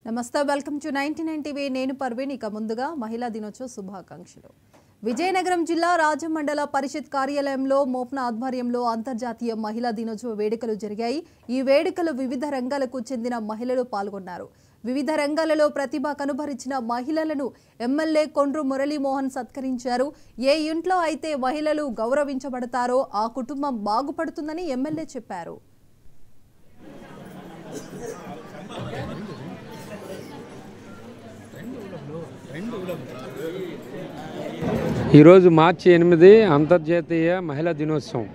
నమస్తే, welcome to 99 TV. నేను పర్వీన్. ఇక ముందుగా మహిళా దినోత్సవ శుభాకాంక్షలు. విజయనగరం జిల్లా రాజమండల పరిషత్ కార్యాలయంలో మోప్న ఆధ్వర్యంలో అంతర్జాతీయ మహిళా దినోత్సవ వేడుకలు జరిగాయి. ఈ వేడుకలు వివిధ రంగాలకు చెందిన మహిళలు పాల్గొన్నారు. వివిధ రంగాలలో ప్రతిభ కనబరిచిన మహిళలను ఎమ్మెల్యే కొండ్రు మురళీమోహన్ సత్కరించారు. ఏ ఇంట్లో అయితే మహిళలు గౌరవించబడతారో ఆ కుటుంబం బాగుపడుతుందని ఎమ్మెల్యే చెప్పారు. ఈరోజు మార్చి 8 అంతర్జాతీయ మహిళా దినోత్సవం.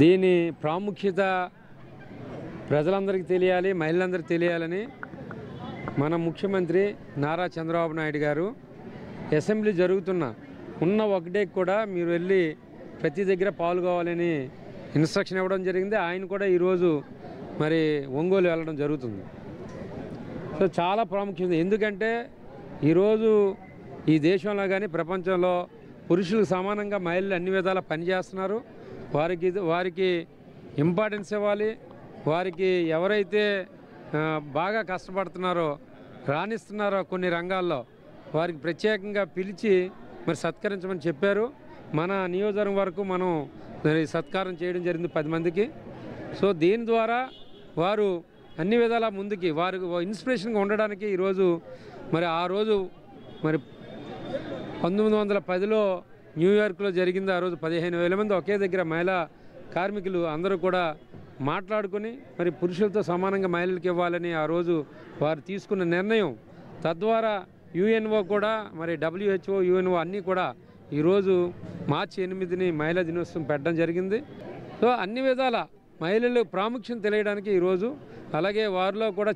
దీని ప్రాముఖ్యత ప్రజలందరికీ తెలియాలి, మహిళలందరికీ తెలియాలని మన ముఖ్యమంత్రి నారా చంద్రబాబు నాయుడు గారు అసెంబ్లీ ఉన్న ఒకటే కూడా మీరు వెళ్ళి ప్రతి దగ్గర పాల్గొవాలని ఇన్స్ట్రక్షన్ ఇవ్వడం జరిగింది. ఆయన కూడా ఈరోజు మరి ఒంగోలు వెళ్ళడం జరుగుతుంది. సో చాలా ప్రాముఖ్యత, ఎందుకంటే ఈరోజు ఈ దేశంలో కానీ ప్రపంచంలో పురుషులకు సమానంగా మహిళలు అన్ని విధాలా పనిచేస్తున్నారు. వారికి ఇంపార్టెన్స్ ఇవ్వాలి. వారికి ఎవరైతే బాగా కష్టపడుతున్నారో, రాణిస్తున్నారో కొన్ని రంగాల్లో వారికి ప్రత్యేకంగా పిలిచి మరి సత్కరించమని చెప్పారు. మన నియోజకవర్గం వరకు మనం సత్కారం చేయడం జరిగింది 10 మందికి. సో దీని ద్వారా వారు అన్ని విధాలా ముందుకి వారు ఇన్స్పిరేషన్గా ఉండడానికి ఈరోజు మరి ఆ రోజు మరి 1910లో న్యూయార్క్లో జరిగింది. ఆ రోజు 15,000 మంది ఒకే దగ్గర మహిళా కార్మికులు అందరూ కూడా మాట్లాడుకుని మరి పురుషులతో సమానంగా మహిళలకు ఇవ్వాలని ఆ రోజు వారు తీసుకున్న నిర్ణయం. తద్వారా యుఎన్ఓ కూడా మరి WHO, యుఎన్ఓ అన్నీ కూడా ఈరోజు మార్చి 8 మహిళా దినోత్సవం పెట్టడం జరిగింది. సో అన్ని విధాల మహిళలు ప్రాముఖ్యం తెలియడానికి ఈరోజు, అలాగే వారిలో కూడా